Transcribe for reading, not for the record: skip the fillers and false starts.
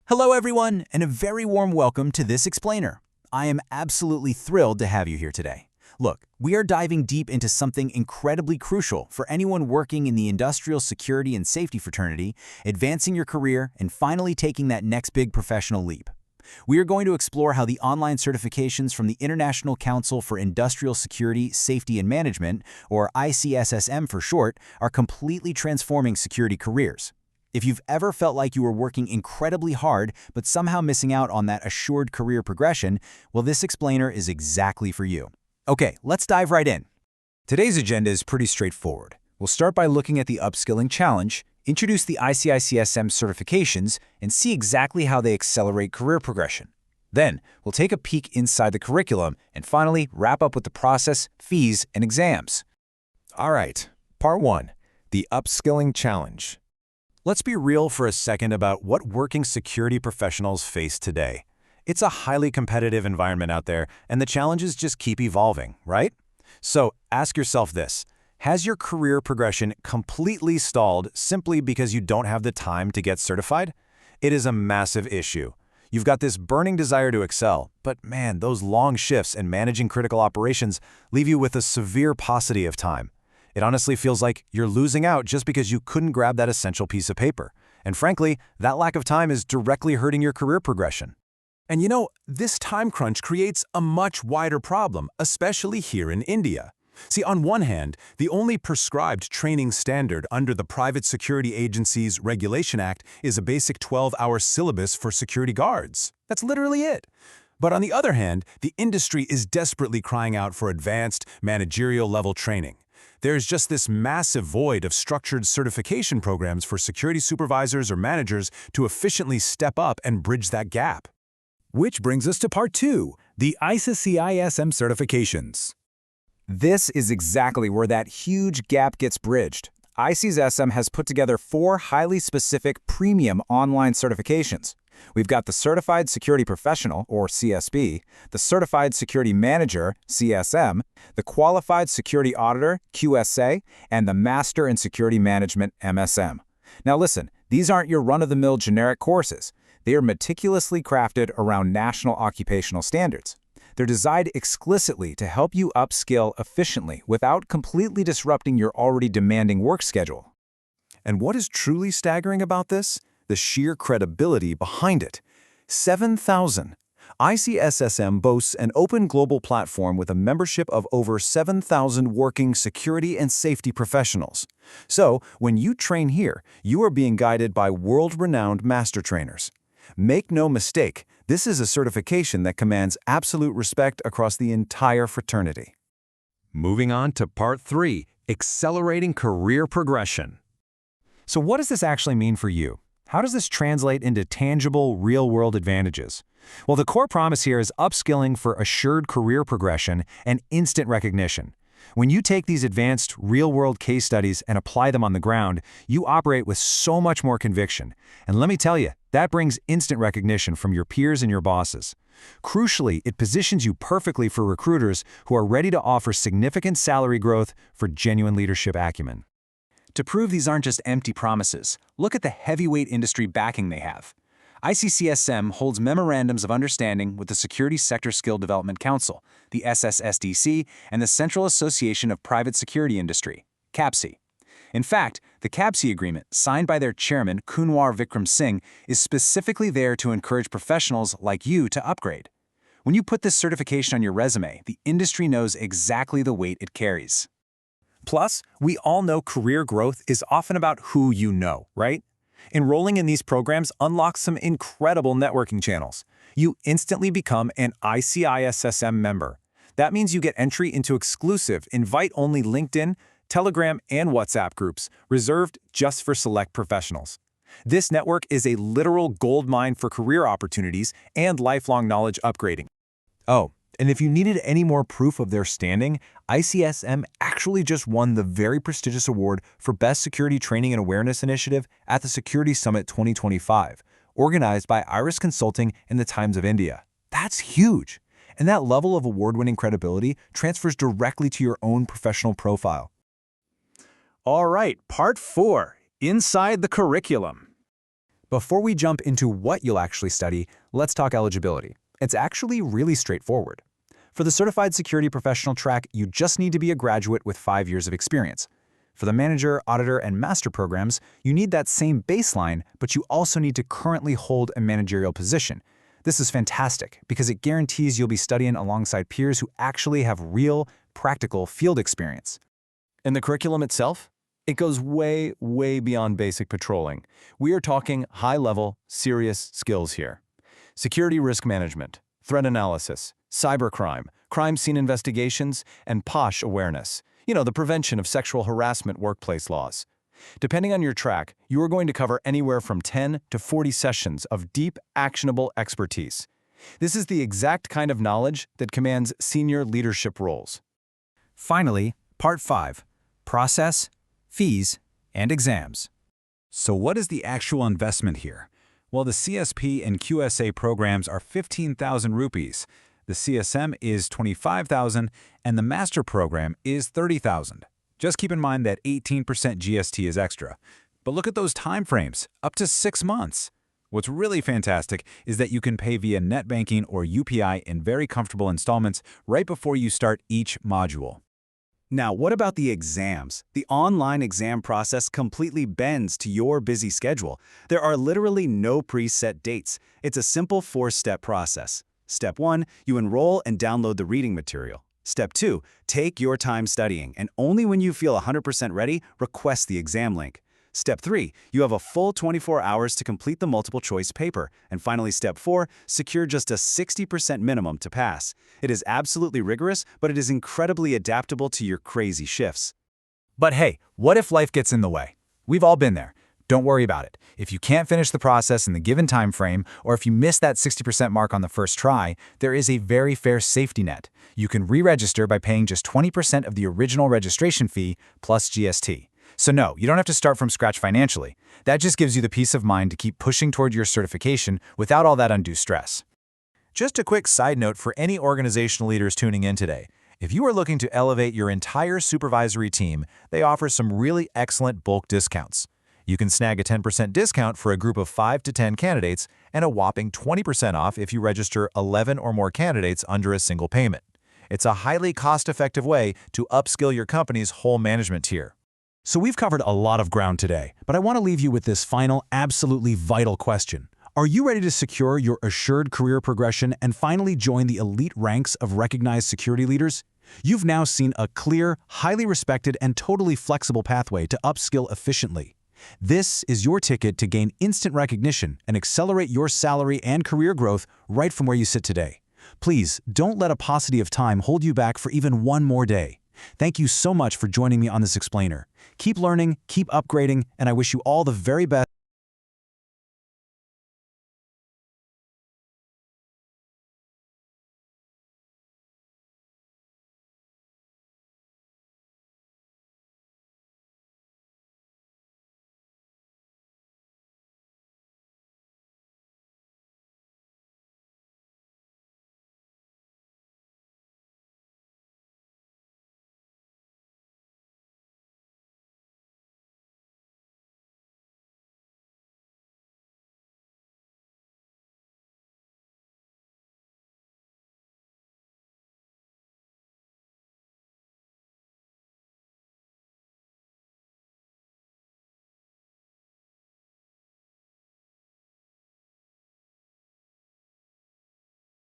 Hello everyone, and a very warm welcome to this explainer. I am absolutely thrilled to have you here today. Look, we are diving deep into something incredibly crucial for anyone working in the industrial security and safety fraternity, advancing your career, and finally taking that next big professional leap. We are going to explore how the online certifications from the International Council for Industrial Security, Safety and Management, or ICISSM for short, are completely transforming security careers. If you've ever felt like you were working incredibly hard but somehow missing out on that assured career progression, well, this explainer is exactly for you. Okay, let's dive right in. Today's agenda is pretty straightforward. We'll start by looking at the Upskilling Challenge, introduce the ICISSM certifications, and see exactly how they accelerate career progression. Then, we'll take a peek inside the curriculum and finally wrap up with the process, fees, and exams. All right, Part 1, the Upskilling Challenge. Let's be real for a second about what working security professionals face today. It's a highly competitive environment out there, and the challenges just keep evolving, right? So ask yourself this: has your career progression completely stalled simply because you don't have the time to get certified? It is a massive issue. You've got this burning desire to excel, but man, those long shifts and managing critical operations leave you with a severe paucity of time. It honestly feels like you're losing out just because you couldn't grab that essential piece of paper. And frankly, that lack of time is directly hurting your career progression. And you know, this time crunch creates a much wider problem, especially here in India. See, on one hand, the only prescribed training standard under the Private Security Agencies Regulation Act is a basic 12-hour syllabus for security guards. That's literally it. But on the other hand, the industry is desperately crying out for advanced, managerial-level training. There's just this massive void of structured certification programs for security supervisors or managers to efficiently step up and bridge that gap. Which brings us to Part 2, the ICISSM certifications. This is exactly where that huge gap gets bridged. ICISSM has put together 4 highly specific premium online certifications. We've got the Certified Security Professional, or CSP, the Certified Security Manager, CSM, the Qualified Security Auditor, QSA, and the Master in Security Management, MSM. Now listen, these aren't your run-of-the-mill generic courses. They are meticulously crafted around national occupational standards. They're designed explicitly to help you upskill efficiently without completely disrupting your already demanding work schedule. And what is truly staggering about this? The sheer credibility behind it. 7,000. ICISSM boasts an open global platform with a membership of over 7,000 working security and safety professionals. So, when you train here, you are being guided by world-renowned master trainers. Make no mistake, this is a certification that commands absolute respect across the entire fraternity. Moving on to Part 3, accelerating career progression. So what does this actually mean for you? How does this translate into tangible, real-world advantages? Well, the core promise here is upskilling for assured career progression and instant recognition. When you take these advanced, real-world case studies and apply them on the ground, you operate with so much more conviction. And let me tell you, that brings instant recognition from your peers and your bosses. Crucially, it positions you perfectly for recruiters who are ready to offer significant salary growth for genuine leadership acumen. To prove these aren't just empty promises, look at the heavyweight industry backing they have. ICISSM holds memorandums of understanding with the Security Sector Skill Development Council, the SSSDC, and the Central Association of Private Security Industry, CAPSI. In fact, the CAPSI agreement, signed by their chairman, Kunwar Vikram Singh, is specifically there to encourage professionals like you to upgrade. When you put this certification on your resume, the industry knows exactly the weight it carries. Plus, we all know career growth is often about who you know, right? Enrolling in these programs unlocks some incredible networking channels. You instantly become an ICISSM member. That means you get entry into exclusive, invite-only LinkedIn, Telegram, and WhatsApp groups reserved just for select professionals. This network is a literal goldmine for career opportunities and lifelong knowledge upgrading. Oh, and if you needed any more proof of their standing, ICSM actually just won the very prestigious award for Best Security Training and Awareness Initiative at the Security Summit 2025, organized by Iris Consulting and the Times of India. That's huge! And that level of award-winning credibility transfers directly to your own professional profile. All right, Part 4, Inside the Curriculum. Before we jump into what you'll actually study, let's talk eligibility. It's actually really straightforward. For the Certified Security Professional track, you just need to be a graduate with 5 years of experience. For the Manager, Auditor, and Master programs, you need that same baseline, but you also need to currently hold a managerial position. This is fantastic because it guarantees you'll be studying alongside peers who actually have real, practical field experience. And the curriculum itself? It goes way, way beyond basic patrolling. We are talking high-level, serious skills here. Security risk management, threat analysis, cybercrime, crime scene investigations, and POSH awareness. The prevention of sexual harassment workplace laws. Depending on your track, you are going to cover anywhere from 10 to 40 sessions of deep, actionable expertise. This is the exact kind of knowledge that commands senior leadership roles. Finally, Part 5, Process, Fees, and Exams. So what is the actual investment here? Well, the CSP and QSA programs are 15,000 rupees. The CSM is 25,000 and the Master program is 30,000. Just keep in mind that 18% GST is extra. But look at those time frames, up to 6 months. What's really fantastic is that you can pay via net banking or UPI in very comfortable installments right before you start each module. Now, what about the exams? The online exam process completely bends to your busy schedule. There are literally no preset dates. It's a simple 4-step process. Step 1, you enroll and download the reading material. Step 2, take your time studying, and only when you feel 100% ready, request the exam link. Step 3, you have a full 24 hours to complete the multiple choice paper. And finally, Step 4, secure just a 60% minimum to pass. It is absolutely rigorous, but it is incredibly adaptable to your crazy shifts. But hey, what if life gets in the way? We've all been there. Don't worry about it. If you can't finish the process in the given time frame, or if you miss that 60% mark on the first try, there is a very fair safety net. You can re-register by paying just 20% of the original registration fee plus GST. So no, you don't have to start from scratch financially. That just gives you the peace of mind to keep pushing toward your certification without all that undue stress. Just a quick side note for any organizational leaders tuning in today. If you are looking to elevate your entire supervisory team, they offer some really excellent bulk discounts. You can snag a 10% discount for a group of 5 to 10 candidates and a whopping 20% off if you register 11 or more candidates under a single payment. It's a highly cost-effective way to upskill your company's whole management tier. So we've covered a lot of ground today, but I want to leave you with this final, absolutely vital question. Are you ready to secure your assured career progression and finally join the elite ranks of recognized security leaders? You've now seen a clear, highly respected, and totally flexible pathway to upskill efficiently. This is your ticket to gain instant recognition and accelerate your salary and career growth right from where you sit today. Please don't let a paucity of time hold you back for even one more day. Thank you so much for joining me on this explainer. Keep learning, keep upgrading, and I wish you all the very best.